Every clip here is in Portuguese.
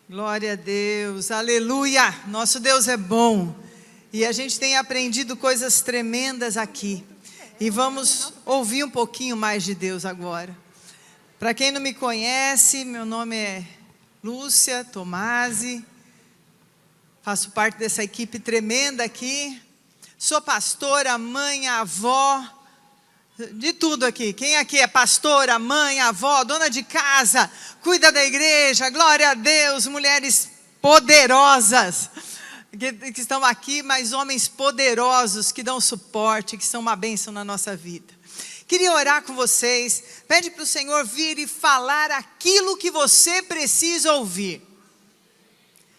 Glória a Deus, aleluia, nosso Deus é bom e a gente tem aprendido coisas tremendas aqui e vamos ouvir um pouquinho mais de Deus agora. Para quem não me conhece, meu nome é Lúcia Tomasi, faço parte dessa equipe tremenda aqui, sou pastora, mãe, avó, de tudo aqui. Quem aqui é pastora, mãe, avó, dona de casa, cuida da igreja, glória a Deus, mulheres poderosas que estão aqui, mas homens poderosos que dão suporte, que são uma bênção na nossa vida. Queria orar com vocês, pede para o Senhor vir e falar aquilo que você precisa ouvir.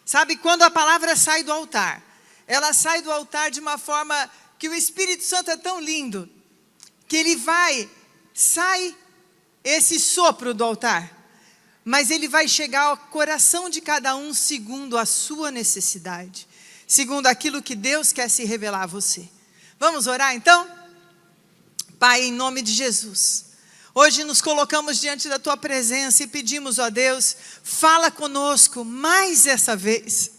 Sabe, quando a palavra sai do altar, ela sai do altar de uma forma que o Espírito Santo é tão lindo, que ele sai esse sopro do altar, mas ele vai chegar ao coração de cada um segundo a sua necessidade, segundo aquilo que Deus quer se revelar a você. Vamos orar então? Pai, em nome de Jesus, hoje nos colocamos diante da Tua presença e pedimos, ó Deus, fala conosco mais essa vez.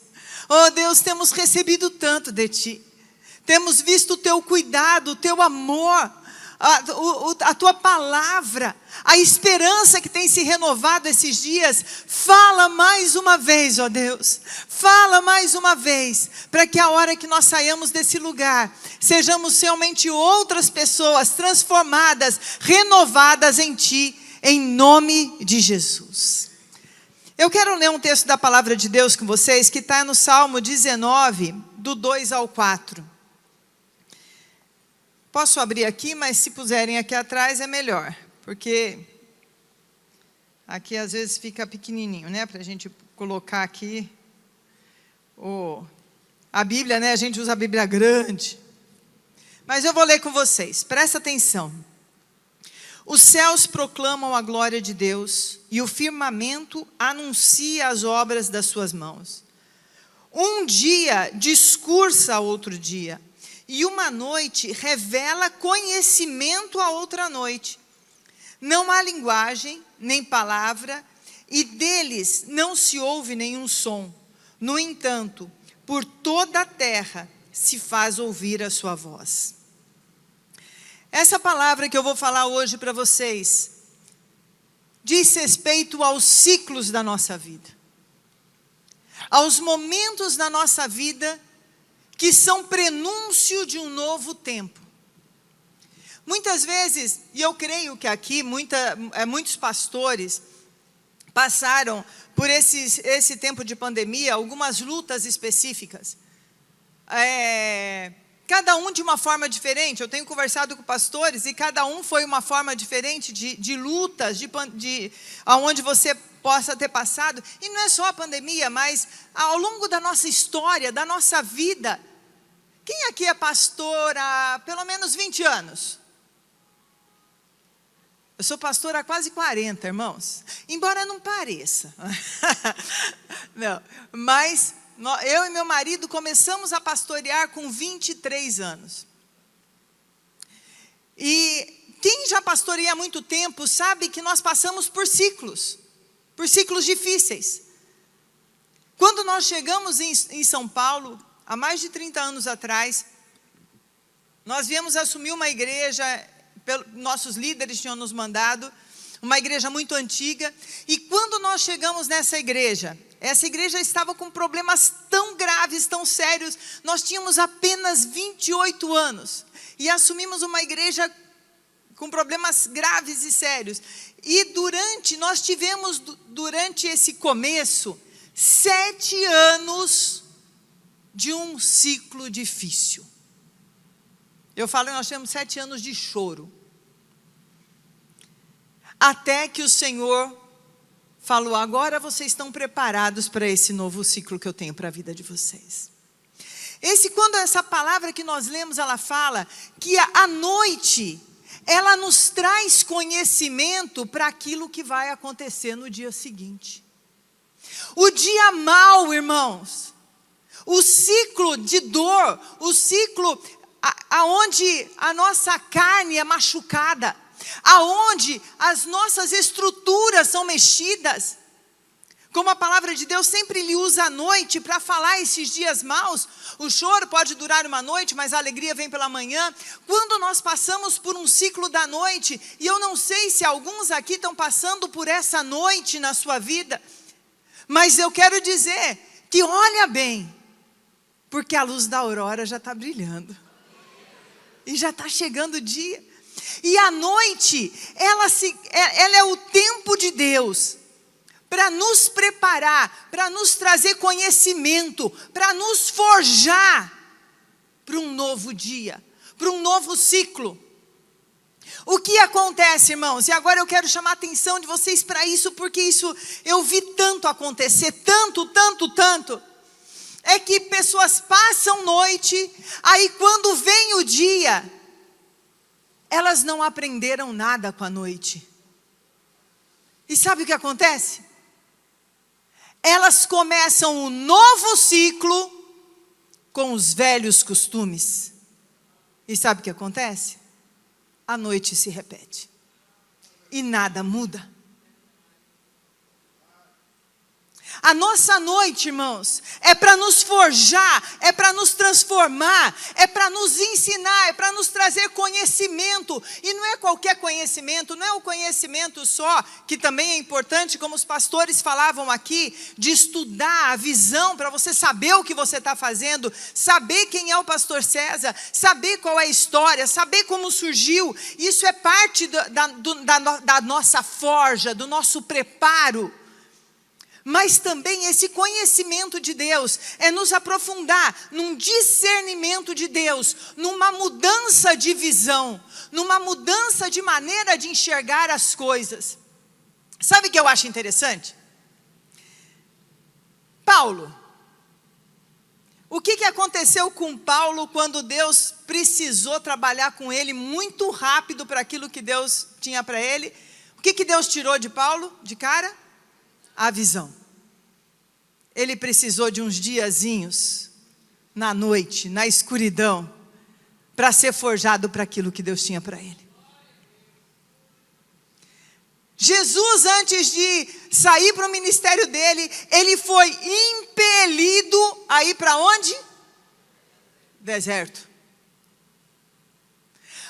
Ó Deus, temos recebido tanto de Ti, temos visto o Teu cuidado, o Teu amor, a Tua palavra, a esperança que tem se renovado esses dias. Fala mais uma vez, ó Deus, fala mais uma vez, para que a hora que nós saiamos desse lugar, sejamos realmente outras pessoas transformadas, renovadas em Ti, em nome de Jesus. Eu quero ler um texto da palavra de Deus com vocês, que está no Salmo 19, do 2 ao 4. Posso abrir aqui, mas se puserem aqui atrás é melhor, porque aqui às vezes fica pequenininho, né? Para a gente colocar aqui a Bíblia, né? A gente usa a Bíblia grande. Mas eu vou ler com vocês, presta atenção. Os céus proclamam a glória de Deus e o firmamento anuncia as obras das suas mãos. Um dia discursa a outro dia, e uma noite revela conhecimento a outra noite. Não há linguagem, nem palavra, e deles não se ouve nenhum som. No entanto, por toda a terra se faz ouvir a sua voz. Essa palavra que eu vou falar hoje para vocês diz respeito aos ciclos da nossa vida, aos momentos da nossa vida que são prenúncio de um novo tempo. Muitas vezes, e eu creio que aqui muitos pastores passaram por esse tempo de pandemia, algumas lutas específicas. Cada um de uma forma diferente. Eu tenho conversado com pastores e cada um foi uma forma diferente de lutas, aonde você possa ter passado. E não é só a pandemia, mas ao longo da nossa história, da nossa vida. Quem aqui é pastor há pelo menos 20 anos? Eu sou pastor há quase 40, irmãos. Embora não pareça. Não, mas eu e meu marido começamos a pastorear com 23 anos. E quem já pastoreia há muito tempo sabe que nós passamos por ciclos difíceis. Quando nós chegamos em São Paulo, há mais de 30 anos atrás, nós viemos assumir uma igreja, nossos líderes tinham nos mandado, uma igreja muito antiga, e quando nós chegamos nessa igreja, essa igreja estava com problemas tão graves, tão sérios, nós tínhamos apenas 28 anos, e assumimos uma igreja com problemas graves e sérios, e nós tivemos, durante esse começo, 7 anos de um ciclo difícil. Eu falo, nós temos 7 anos de choro. Até que o Senhor falou, agora vocês estão preparados para esse novo ciclo que eu tenho para a vida de vocês. Quando essa palavra que nós lemos, ela fala que a noite, ela nos traz conhecimento para aquilo que vai acontecer no dia seguinte. O dia mau, irmãos, o ciclo de dor, o ciclo aonde a nossa carne é machucada, aonde as nossas estruturas são mexidas. Como a palavra de Deus sempre lhe usa a noite para falar esses dias maus, o choro pode durar uma noite, mas a alegria vem pela manhã. Quando nós passamos por um ciclo da noite, e eu não sei se alguns aqui estão passando por essa noite na sua vida, mas eu quero dizer que olha bem, porque a luz da aurora já está brilhando, e já está chegando o dia, e a noite, ela é o tempo de Deus, para nos preparar, para nos trazer conhecimento, para nos forjar para um novo dia, para um novo ciclo. O que acontece, irmãos? E agora eu quero chamar a atenção de vocês para isso, porque isso eu vi tanto acontecer, tanto, é que pessoas passam noite, aí quando vem o dia, elas não aprenderam nada com a noite. E sabe o que acontece? Elas começam um novo ciclo com os velhos costumes. E sabe o que acontece? A noite se repete. E nada muda. A nossa noite, irmãos, é para nos forjar, é para nos transformar, é para nos ensinar, é para nos trazer conhecimento. E não é qualquer conhecimento, não é o conhecimento só, que também é importante, como os pastores falavam aqui, de estudar a visão, para você saber o que você está fazendo, saber quem é o pastor César, saber qual é a história, saber como surgiu. Isso é parte da nossa forja, do nosso preparo. Mas também esse conhecimento de Deus é nos aprofundar num discernimento de Deus, numa mudança de visão, numa mudança de maneira de enxergar as coisas. Sabe o que eu acho interessante? Paulo. O que aconteceu com Paulo quando Deus precisou trabalhar com ele muito rápido para aquilo que Deus tinha para ele? O que Deus tirou de Paulo de cara? A visão. Ele precisou de uns diazinhos, na noite, na escuridão, para ser forjado para aquilo que Deus tinha para ele. Jesus, antes de sair para o ministério dele, ele foi impelido a ir para onde? Deserto.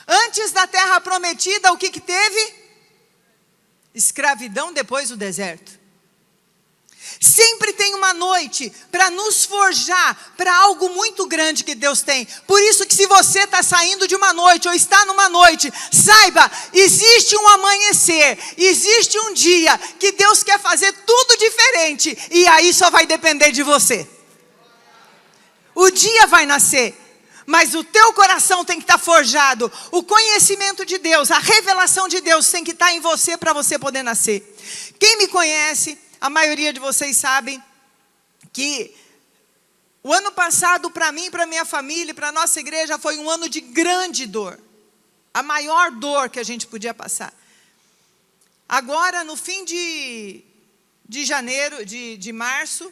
Antes da terra prometida, o que teve? Escravidão, depois o deserto. Sempre tem uma noite para nos forjar para algo muito grande que Deus tem. Por isso que se você está saindo de uma noite ou está numa noite, saiba, existe um amanhecer, existe um dia que Deus quer fazer tudo diferente, e aí só vai depender de você. O dia vai nascer, mas o teu coração tem que estar forjado, o conhecimento de Deus, a revelação de Deus tem que estar em você para você poder nascer. Quem me conhece, a maioria de vocês sabem que o ano passado, para mim, para minha família, para a nossa igreja, foi um ano de grande dor. A maior dor que a gente podia passar. Agora, no fim de janeiro, de março,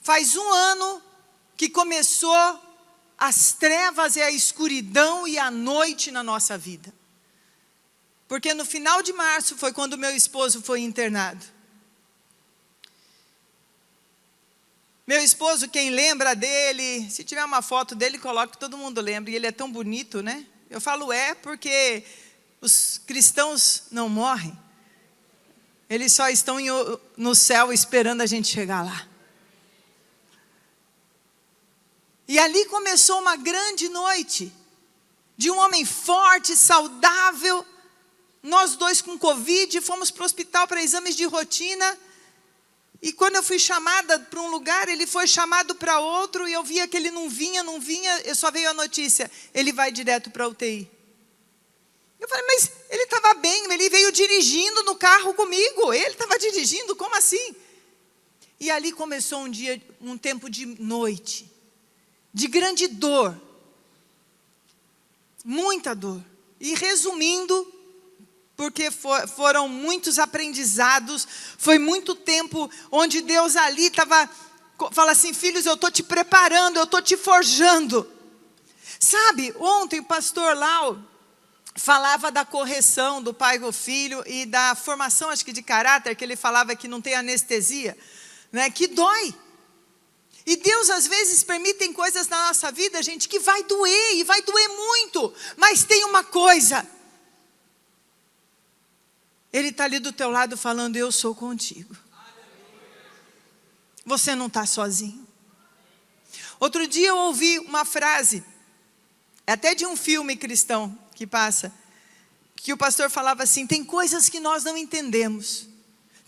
faz um ano que começou as trevas e a escuridão e a noite na nossa vida. Porque no final de março foi quando meu esposo foi internado. Meu esposo, quem lembra dele, se tiver uma foto dele, coloque que todo mundo lembra. E ele é tão bonito, né? Eu falo porque os cristãos não morrem. Eles só estão no céu esperando a gente chegar lá. E ali começou uma grande noite. De um homem forte, saudável. Nós dois com Covid, fomos para o hospital para exames de rotina. E quando eu fui chamada para um lugar, ele foi chamado para outro, e eu via que ele não vinha, eu só veio a notícia, ele vai direto para a UTI. Eu falei, mas ele estava bem, ele veio dirigindo no carro comigo, ele estava dirigindo, como assim? E ali começou um tempo de noite, de grande dor, muita dor. E resumindo, porque foram muitos aprendizados, foi muito tempo onde Deus ali fala assim, filhos, eu estou te preparando, eu estou te forjando. Sabe, ontem o pastor Lau falava da correção do pai com o filho e da formação, acho que de caráter, que ele falava que não tem anestesia, né, que dói. E Deus às vezes permite coisas na nossa vida, gente, que vai doer e vai doer muito. Mas tem uma coisa. Ele está ali do teu lado falando, eu sou contigo. Você não está sozinho. Outro dia eu ouvi uma frase, até de um filme cristão que passa, que o pastor falava assim, tem coisas que nós não entendemos.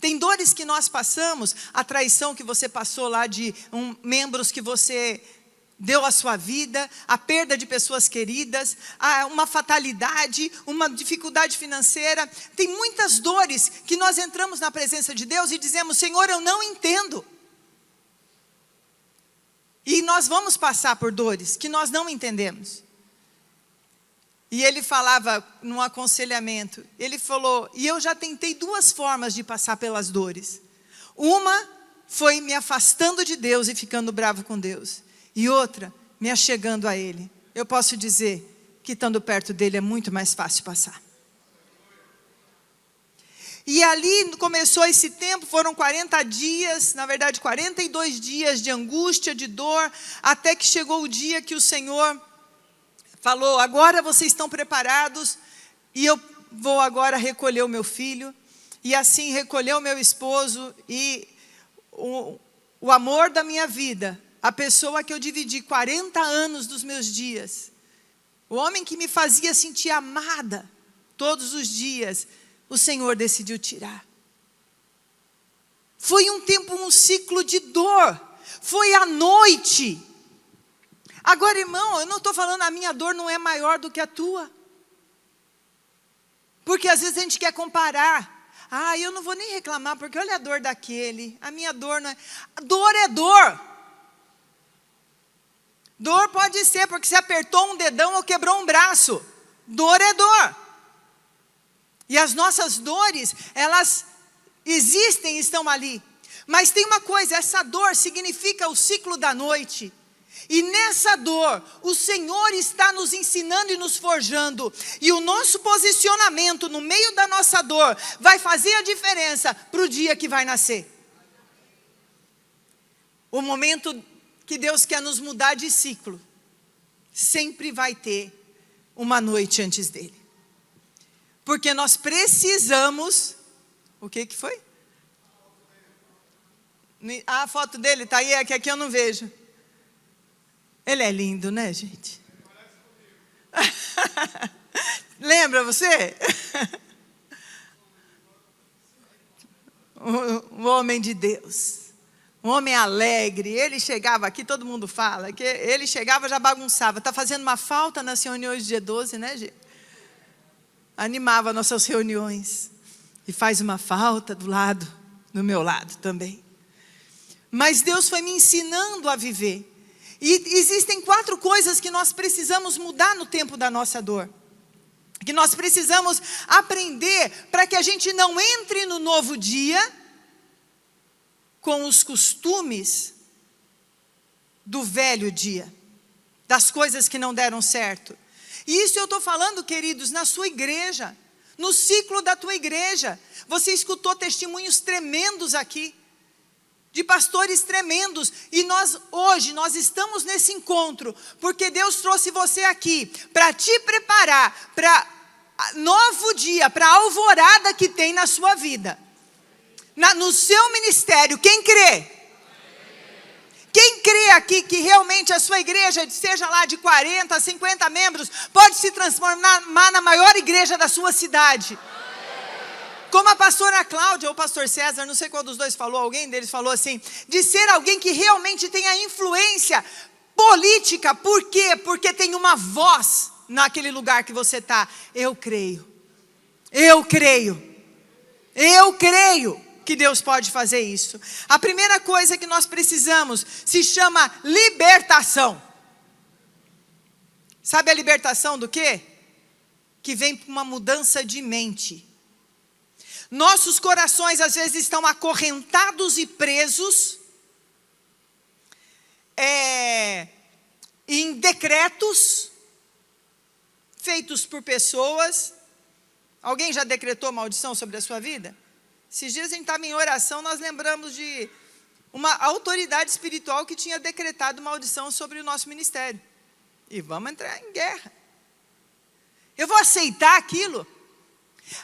Tem dores que nós passamos, a traição que você passou lá de membros que você deu a sua vida, a perda de pessoas queridas, uma fatalidade, uma dificuldade financeira. Tem muitas dores que nós entramos na presença de Deus e dizemos, Senhor, eu não entendo. E nós vamos passar por dores que nós não entendemos. E ele falava num aconselhamento, ele falou, e eu já tentei 2 formas de passar pelas dores. Uma foi me afastando de Deus e ficando bravo com Deus. E outra, me achegando a Ele. Eu posso dizer que estando perto dEle é muito mais fácil passar. E ali começou esse tempo, foram 40 dias, na verdade 42 dias de angústia, de dor, até que chegou o dia que o Senhor falou, agora vocês estão preparados e eu vou agora recolher o meu filho. E assim recolheu o meu esposo e o amor da minha vida, a pessoa que eu dividi 40 anos dos meus dias, o homem que me fazia sentir amada todos os dias, o Senhor decidiu tirar. Foi um tempo, um ciclo de dor, foi à noite. Agora, irmão, eu não estou falando, a minha dor não é maior do que a tua. Porque às vezes a gente quer comparar. Eu não vou nem reclamar, porque olha a dor daquele. A minha dor não é... Dor é dor. Dor pode ser porque você apertou um dedão ou quebrou um braço. Dor é dor. E as nossas dores, elas existem e estão ali. Mas tem uma coisa, essa dor significa o ciclo da noite. E nessa dor, o Senhor está nos ensinando e nos forjando. E o nosso posicionamento no meio da nossa dor vai fazer a diferença para o dia que vai nascer. O momento que Deus quer nos mudar de ciclo, sempre vai ter uma noite antes dele. Porque nós precisamos... O que foi? A foto dele está aí, é que aqui eu não vejo. Ele é lindo, né, gente? Lembra você? Um homem de Deus. Um homem alegre. Ele chegava aqui, todo mundo fala, que ele chegava já bagunçava. Está fazendo uma falta nas reuniões de G12, né, gente? Animava nossas reuniões. E faz uma falta do meu lado também. Mas Deus foi me ensinando a viver. E existem 4 coisas que nós precisamos mudar no tempo da nossa dor. Que nós precisamos aprender para que a gente não entre no novo dia com os costumes do velho dia. Das coisas que não deram certo. E isso eu estou falando, queridos, na sua igreja. No ciclo da tua igreja. Você escutou testemunhos tremendos aqui. De pastores tremendos, e hoje nós estamos nesse encontro, porque Deus trouxe você aqui, para te preparar, para novo dia, para a alvorada que tem na sua vida, no seu ministério. Quem crê? Quem crê aqui que realmente a sua igreja, seja lá de 40, 50 membros, pode se transformar na maior igreja da sua cidade? Como a pastora Cláudia ou o pastor César, não sei qual dos dois falou, alguém deles falou assim, de ser alguém que realmente tenha influência política. Por quê? Porque tem uma voz naquele lugar que você está. Eu creio que Deus pode fazer isso. A primeira coisa que nós precisamos se chama libertação. Sabe a libertação do quê? Que vem por uma mudança de mente. Nossos corações às vezes estão acorrentados e presos em decretos feitos por pessoas. Alguém já decretou maldição sobre a sua vida? Esses dias a gente estava em oração, nós lembramos de uma autoridade espiritual que tinha decretado maldição sobre o nosso ministério. E vamos entrar em guerra. Eu vou aceitar aquilo?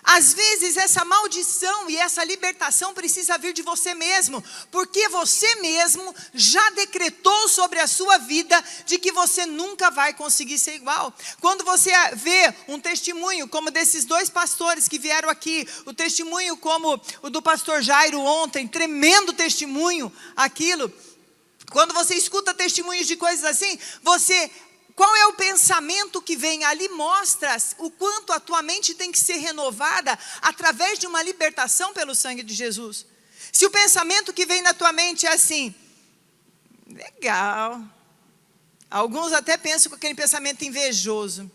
Às vezes essa maldição e essa libertação precisa vir de você mesmo, porque você mesmo já decretou sobre a sua vida de que você nunca vai conseguir ser igual. Quando você vê um testemunho como desses 2 pastores que vieram aqui, o testemunho como o do pastor Jairo ontem, tremendo testemunho aquilo, quando você escuta testemunhos de coisas assim, qual é o pensamento que vem ali? Mostra o quanto a tua mente tem que ser renovada através de uma libertação pelo sangue de Jesus. Se o pensamento que vem na tua mente é assim, legal. Alguns até pensam com aquele pensamento invejoso.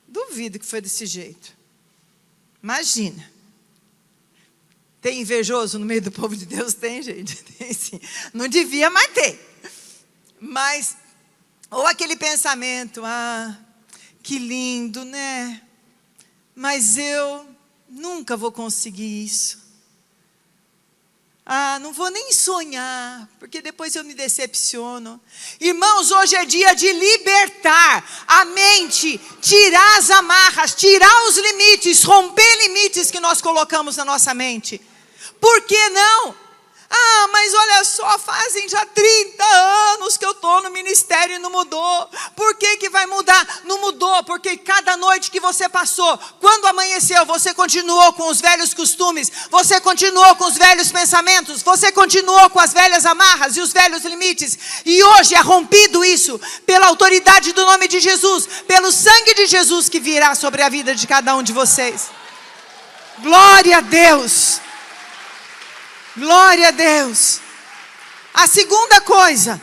Duvido que foi desse jeito. Imagina. Tem invejoso no meio do povo de Deus? Tem, gente. Tem sim. Não devia, mas tem. Mas... ou aquele pensamento, que lindo, né? Mas eu nunca vou conseguir isso. Não vou nem sonhar, porque depois eu me decepciono. Irmãos, hoje é dia de libertar a mente, tirar as amarras, tirar os limites, romper limites que nós colocamos na nossa mente. Por que não? Mas olha só, fazem já 30 anos que eu estou no ministério e não mudou. Por que vai mudar? Não mudou, porque cada noite que você passou, quando amanheceu, você continuou com os velhos costumes, você continuou com os velhos pensamentos, você continuou com as velhas amarras e os velhos limites. E hoje é rompido isso, pela autoridade do nome de Jesus, pelo sangue de Jesus que virá sobre a vida de cada um de vocês. Glória a Deus! Glória a Deus. A segunda coisa,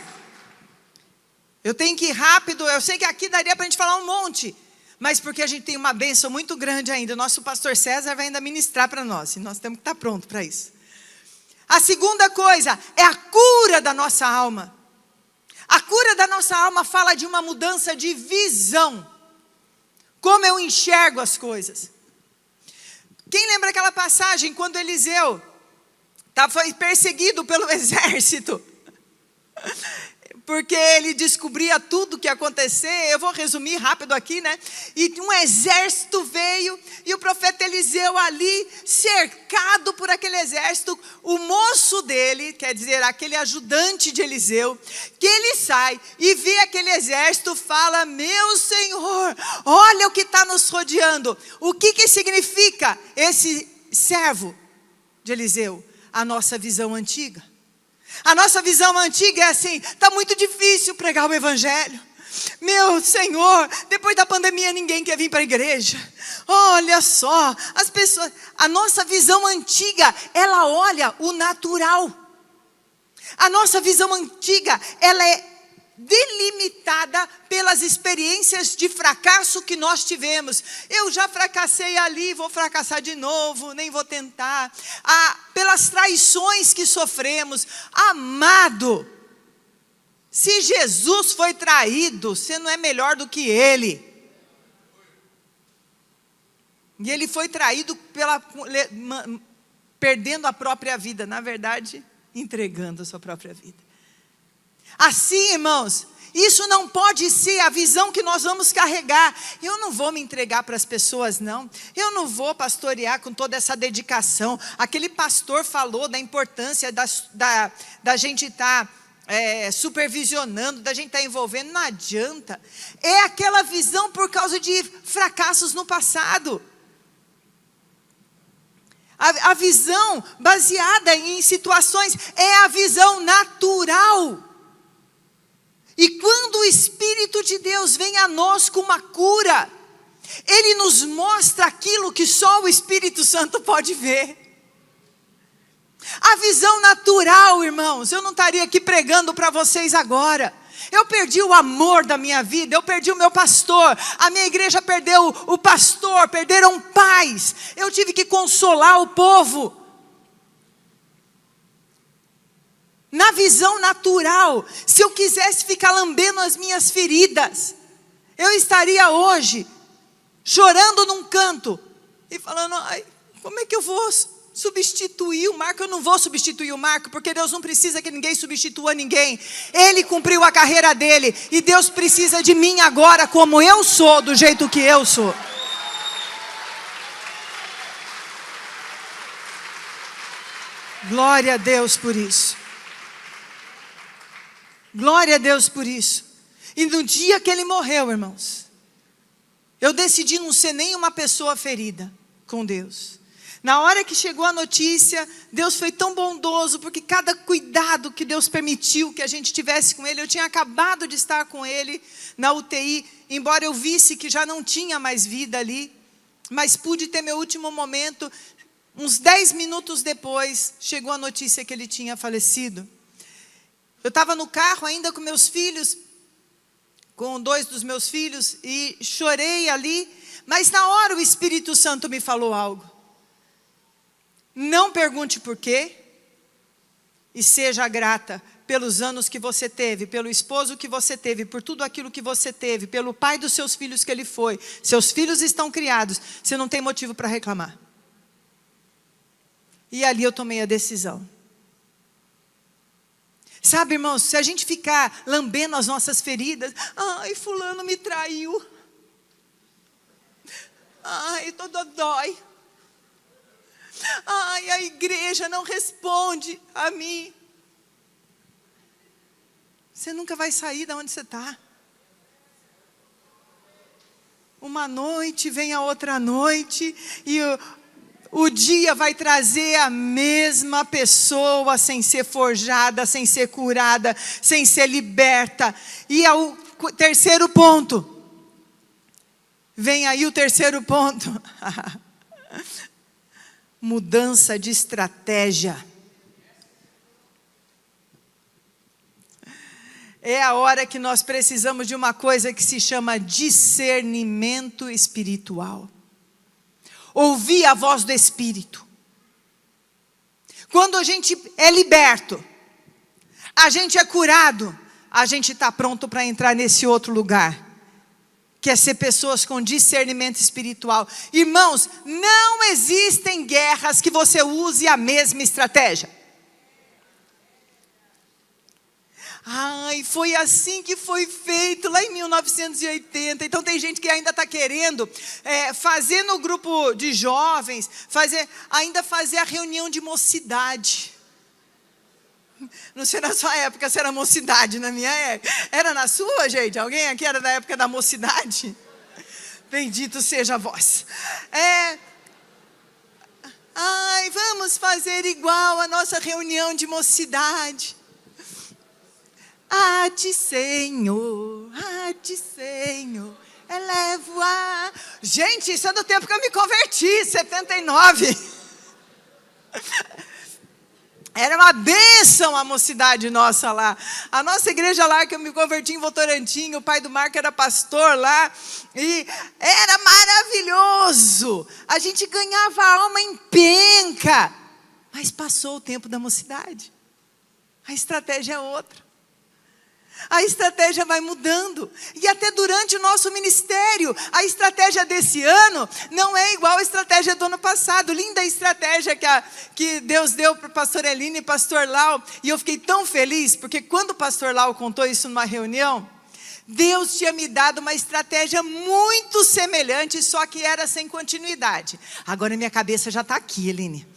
eu tenho que ir rápido, eu sei que aqui daria para a gente falar um monte, mas porque a gente tem uma bênção muito grande ainda, o nosso pastor César vai ainda ministrar para nós, e nós temos que estar pronto para isso. A segunda coisa é a cura da nossa alma. A cura da nossa alma fala de uma mudança de visão, como eu enxergo as coisas. Quem lembra aquela passagem quando Eliseu foi perseguido pelo exército, porque ele descobria tudo o que ia acontecer? Eu vou resumir rápido aqui, né? E um exército veio, e o profeta Eliseu ali, cercado por aquele exército, o moço dele, quer dizer, aquele ajudante de Eliseu, que ele sai e vê aquele exército, fala, meu Senhor, olha o que está nos rodeando. O que significa esse servo de Eliseu? A nossa visão antiga. A nossa visão antiga é assim, está muito difícil pregar o evangelho. Meu Senhor, depois da pandemia ninguém quer vir para a igreja. Olha só, as pessoas, a nossa visão antiga, ela olha o natural. A nossa visão antiga, ela é delimitada pelas experiências de fracasso que nós tivemos. Eu já fracassei ali, vou fracassar de novo, nem vou tentar. Pelas traições que sofremos. Amado, se Jesus foi traído, você não é melhor do que ele. E ele foi traído perdendo a própria vida, na verdade, entregando a sua própria vida. Assim, irmãos, isso não pode ser a visão que nós vamos carregar. Eu não vou me entregar para as pessoas, não. Eu não vou pastorear com toda essa dedicação. Aquele pastor falou da importância da gente estar supervisionando, da gente estar envolvendo. Não adianta. É aquela visão por causa de fracassos no passado. A visão baseada em situações é a visão natural. E quando o Espírito de Deus vem a nós com uma cura, Ele nos mostra aquilo que só o Espírito Santo pode ver. A visão natural, irmãos, eu não estaria aqui pregando para vocês agora. Eu perdi o amor da minha vida, eu perdi o meu pastor, a minha igreja perdeu o pastor, perderam pais. Eu tive que consolar o povo. Na visão natural, se eu quisesse ficar lambendo as minhas feridas, eu estaria hoje chorando num canto e falando: ai, como é que eu vou substituir o Marco? Eu não vou substituir o Marco, porque Deus não precisa que ninguém substitua ninguém. Ele cumpriu a carreira dele, e Deus precisa de mim agora, como eu sou, do jeito que eu sou. Glória a Deus por isso. Glória a Deus por isso. E no dia que ele morreu, irmãos, eu decidi não ser nem uma pessoa ferida com Deus. Na hora que chegou a notícia, Deus foi tão bondoso, porque cada cuidado que Deus permitiu que a gente tivesse com ele, eu tinha acabado de estar com ele na UTI, embora eu visse que já não tinha mais vida ali, mas pude ter meu último momento. Uns 10 minutos depois, chegou a notícia que ele tinha falecido. Eu estava no carro ainda com meus filhos, com 2 dos meus filhos, e chorei ali, mas na hora o Espírito Santo me falou algo. Não pergunte por quê, e seja grata pelos anos que você teve, pelo esposo que você teve, por tudo aquilo que você teve, pelo pai dos seus filhos que ele foi. Seus filhos estão criados, você não tem motivo para reclamar. E ali eu tomei a decisão. Sabe, irmãos, se a gente ficar lambendo as nossas feridas: ai, fulano me traiu, ai, tudo dói, ai, a igreja não responde a mim, você nunca vai sair de onde você está. Uma noite vem a outra noite, e o dia vai trazer a mesma pessoa, sem ser forjada, sem ser curada, sem ser liberta. E o terceiro ponto. Vem aí o terceiro ponto. Mudança de estratégia. É a hora que nós precisamos de uma coisa que se chama discernimento espiritual. Ouvir a voz do Espírito. Quando a gente é liberto, a gente é curado, a gente está pronto para entrar nesse outro lugar, que é ser pessoas com discernimento espiritual. Irmãos, não existem guerras que você use a mesma estratégia. Ai, foi assim que foi feito lá em 1980. Então tem gente que ainda está querendo fazer no grupo de jovens, ainda fazer a reunião de mocidade. Não sei na sua época se era mocidade, na minha época. Era na sua, gente? Alguém aqui era da época da mocidade? Bendito seja a voz. Ai, vamos fazer igual a nossa reunião de mocidade. Ah, de Senhor, elevo a... Gente, isso é do tempo que eu me converti, 79. Era uma bênção a mocidade nossa lá. A nossa igreja lá, que eu me converti em Votorantim, o pai do Marco era pastor lá, e era maravilhoso. A gente ganhava a alma em penca, mas passou o tempo da mocidade. A estratégia é outra. A estratégia vai mudando, e até durante o nosso ministério, a estratégia desse ano não é igual a estratégia do ano passado. Linda a estratégia que Deus deu para o pastor Eline e pastor Lau, e eu fiquei tão feliz, porque quando o pastor Lau contou isso numa reunião, Deus tinha me dado uma estratégia muito semelhante, só que era sem continuidade. Agora minha cabeça já está aqui, Eline.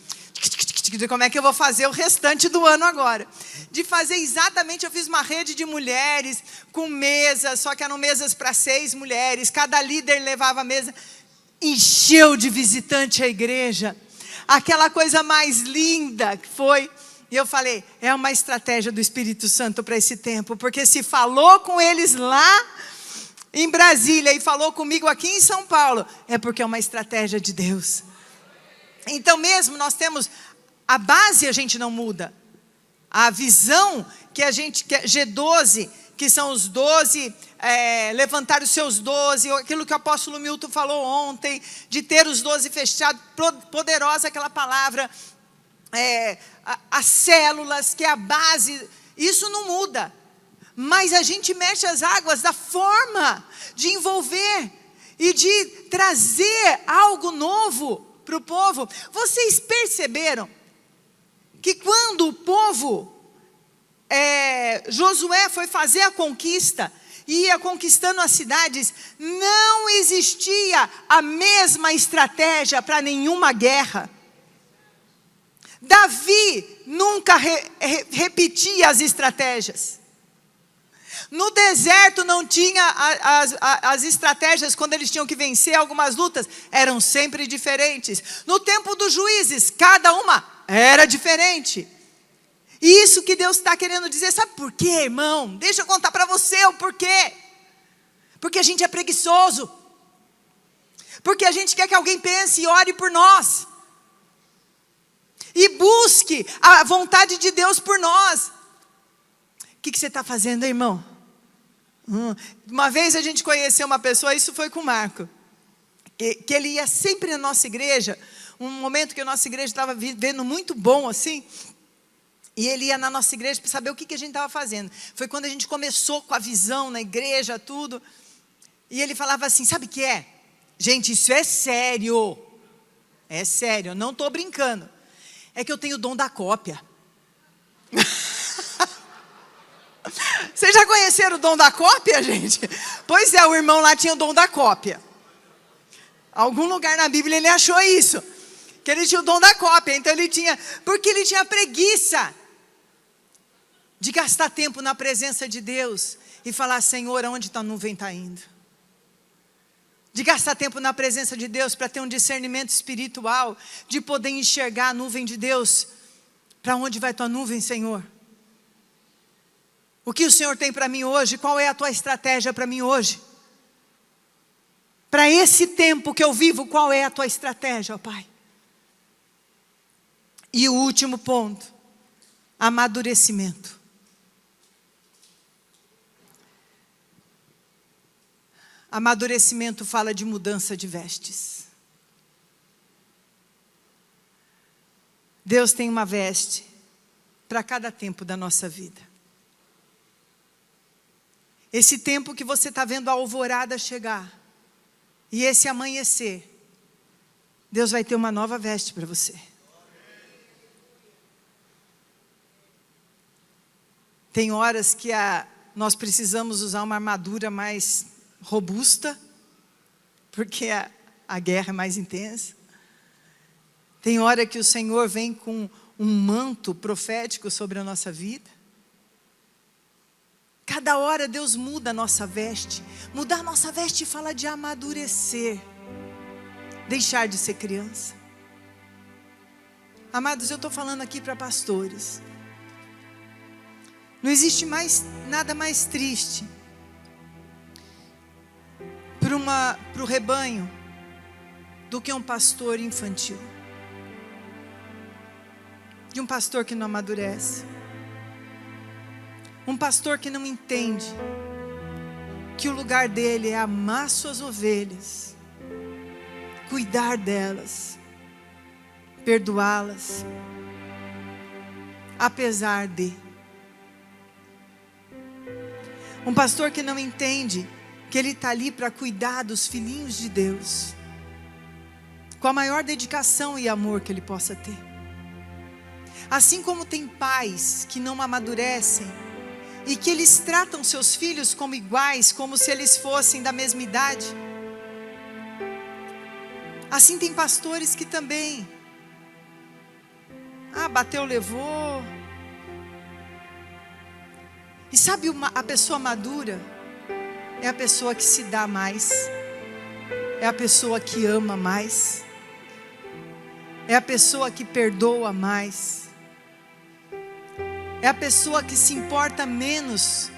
De como é que eu vou fazer o restante do ano agora. De fazer exatamente, eu fiz uma rede de mulheres com mesas, só que eram mesas para 6 mulheres, cada líder levava a mesa, encheu de visitante a igreja, aquela coisa mais linda que foi. E eu falei, é uma estratégia do Espírito Santo para esse tempo, porque se falou com eles lá em Brasília e falou comigo aqui em São Paulo, é porque é uma estratégia de Deus. Então mesmo nós temos... A base a gente não muda. A visão que a gente quer, G12, que são os 12, levantar os seus 12, aquilo que o apóstolo Milton falou ontem, de ter os 12 fechados, poderosa aquela palavra, as células, que é a base, isso não muda. Mas a gente mexe as águas da forma de envolver. e de trazer algo novo para o povo. Vocês perceberam que quando o povo, Josué foi fazer a conquista, e ia conquistando as cidades, não existia a mesma estratégia para nenhuma guerra. Davi nunca repetia as estratégias. No deserto não tinha as estratégias, quando eles tinham que vencer algumas lutas, eram sempre diferentes. No tempo dos juízes, cada uma era diferente. E isso que Deus está querendo dizer, sabe por quê, irmão? Deixa eu contar para você o porquê. Porque a gente é preguiçoso. Porque a gente quer que alguém pense e ore por nós. E busque a vontade de Deus por nós. O que você está fazendo, irmão? Uma vez a gente conheceu uma pessoa, isso foi com o Marco, que ele ia sempre na nossa igreja, um momento que a nossa igreja estava vivendo muito bom assim, e ele ia na nossa igreja para saber o que a gente estava fazendo. Foi quando a gente começou com a visão na igreja, tudo, e ele falava assim, sabe o que é? Gente, isso é sério, eu não estou brincando, é que eu tenho o dom da cópia. Vocês já conheceram o dom da cópia, gente? Pois é, o irmão lá tinha o dom da cópia. Algum lugar na Bíblia ele achou isso, que ele tinha o dom da cópia. Então ele tinha, porque ele tinha preguiça de gastar tempo na presença de Deus e falar, Senhor, aonde tua nuvem está indo? De gastar tempo na presença de Deus para ter um discernimento espiritual, de poder enxergar a nuvem de Deus. Para onde vai tua nuvem, Senhor? O que o Senhor tem para mim hoje? Qual é a tua estratégia para mim hoje? Para esse tempo que eu vivo, qual é a tua estratégia, ó Pai? E o último ponto, amadurecimento. Amadurecimento fala de mudança de vestes. Deus tem uma veste para cada tempo da nossa vida. Esse tempo que você está vendo a alvorada chegar, e esse amanhecer, Deus vai ter uma nova veste para você. Tem horas que nós precisamos usar uma armadura mais robusta, porque a guerra é mais intensa. Tem hora que o Senhor vem com um manto profético sobre a nossa vida. Cada hora Deus muda a nossa veste. Mudar a nossa veste fala de amadurecer. Deixar de ser criança. Amados, eu estou falando aqui para pastores. Não existe nada mais triste para o rebanho do que um pastor infantil. De um pastor que não amadurece. Um pastor que não entende que o lugar dele é amar suas ovelhas, cuidar delas, perdoá-las, apesar de. Um pastor que não entende que ele está ali para cuidar dos filhinhos de Deus, com a maior dedicação e amor que ele possa ter. Assim como tem pais que não amadurecem, e que eles tratam seus filhos como iguais, como se eles fossem da mesma idade. Assim tem pastores que também, bateu, levou. E sabe, a pessoa madura é a pessoa que se dá mais, é a pessoa que ama mais, é a pessoa que perdoa mais, é a pessoa que se importa menos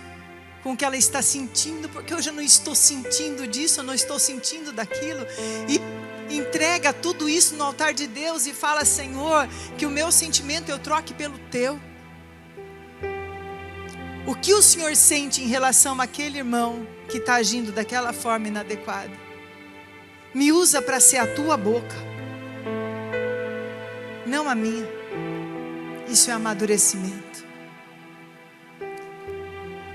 com o que ela está sentindo, porque eu já não estou sentindo disso, eu não estou sentindo daquilo, e entrega tudo isso no altar de Deus e fala, Senhor, que o meu sentimento eu troque pelo teu. O que o Senhor sente em relação àquele irmão que está agindo daquela forma inadequada? Me usa para ser a tua boca, não a minha. Isso é amadurecimento.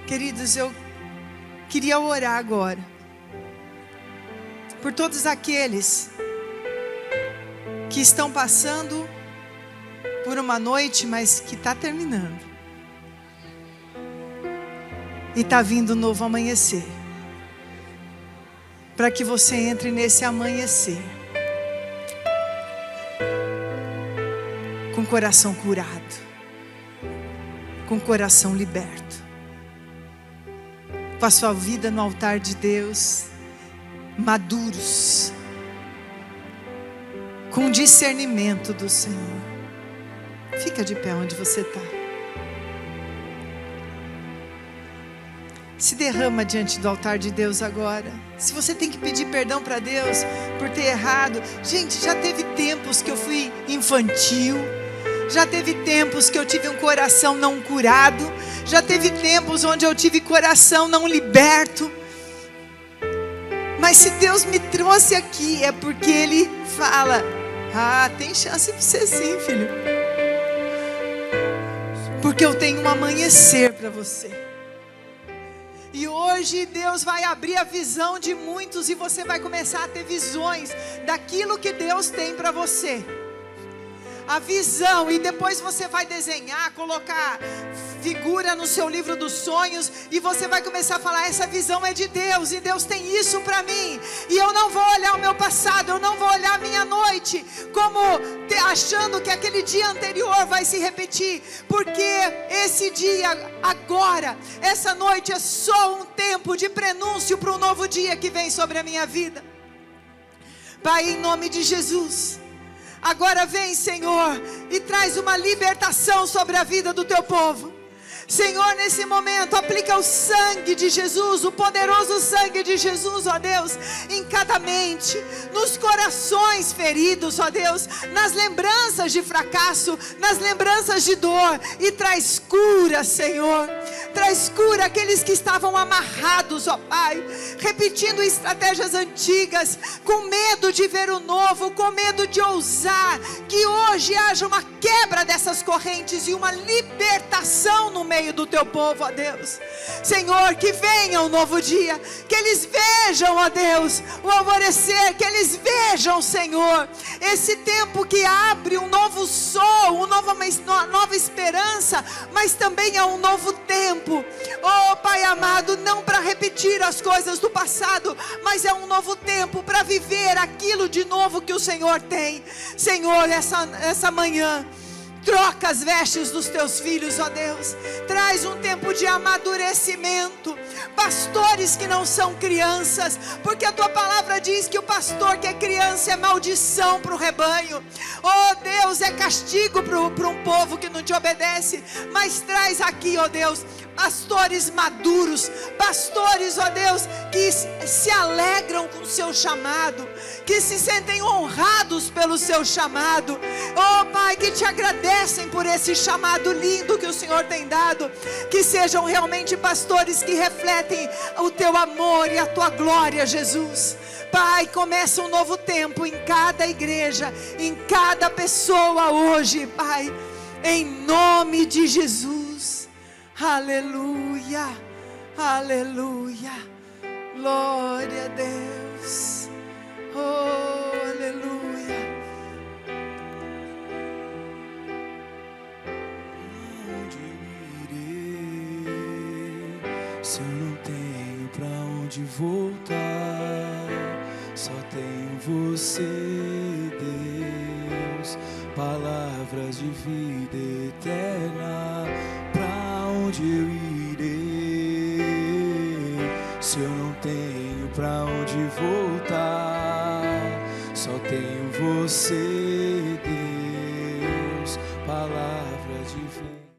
Queridos, eu queria orar agora. por todos aqueles que estão passando por uma noite, mas que está terminando. E está vindo um novo amanhecer. Para que você entre nesse amanhecer com o coração curado, com o coração liberto, com a sua vida no altar de Deus, maduros, com discernimento do Senhor. Fica de pé onde você está. Se derrama diante do altar de Deus agora. Se você tem que pedir perdão para Deus por ter errado. Gente, já teve tempos que eu fui infantil. Já teve tempos que eu tive um coração não curado. Já teve tempos onde eu tive coração não liberto. Mas se Deus me trouxe aqui, é porque Ele fala: ah, tem chance de você sim, filho. Porque eu tenho um amanhecer para você. E hoje Deus vai abrir a visão de muitos e você vai começar a ter visões daquilo que Deus tem para você. A visão, e depois você vai desenhar, colocar figura no seu livro dos sonhos, e você vai começar a falar: essa visão é de Deus, e Deus tem isso para mim, e eu não vou olhar o meu passado, eu não vou olhar a minha noite como achando que aquele dia anterior vai se repetir, porque esse dia agora, essa noite é só um tempo de prenúncio para um novo dia que vem sobre a minha vida. Pai, em nome de Jesus, agora vem, Senhor, e traz uma libertação sobre a vida do teu povo. Senhor, nesse momento, aplica o sangue de Jesus, o poderoso sangue de Jesus, ó Deus, em cada mente, nos corações feridos, ó Deus, nas lembranças de fracasso, nas lembranças de dor, e traz cura, Senhor. Traz cura àqueles que estavam amarrados, ó Pai, repetindo estratégias antigas, com medo de ver o novo, com medo de ousar. Que hoje haja uma quebra dessas correntes e uma libertação no meio do teu povo, ó Deus. Senhor, que venha um novo dia, que eles vejam, ó Deus, o alvorecer, que eles vejam, Senhor, esse tempo que abre um novo sol, uma nova esperança, mas também é um novo tempo. Oh Pai amado, não para repetir as coisas do passado, mas é um novo tempo para viver aquilo de novo que o Senhor tem. Senhor, essa manhã, troca as vestes dos teus filhos, ó Deus. Traz um tempo de amadurecimento. Pastores que não são crianças, porque a tua palavra diz que o pastor que é criança é maldição para o rebanho. Oh Deus, é castigo para um povo que não te obedece. Mas traz aqui, ó Deus, pastores maduros, pastores, ó Deus, que se alegram com o seu chamado, que se sentem honrados pelo seu chamado. Oh Pai, que te agradecem por esse chamado lindo que o Senhor tem dado. Que sejam realmente pastores que refletem o teu amor e a tua glória, Jesus. Pai, começa um novo tempo em cada igreja, em cada pessoa hoje, Pai, em nome de Jesus. Aleluia, aleluia, glória a Deus, oh, aleluia. Onde eu irei, se eu não tenho pra onde voltar? Só tenho você, Deus, palavras de vida eterna. Pra onde eu irei, se eu não tenho pra onde voltar? Só tenho você, Deus, palavras de vida.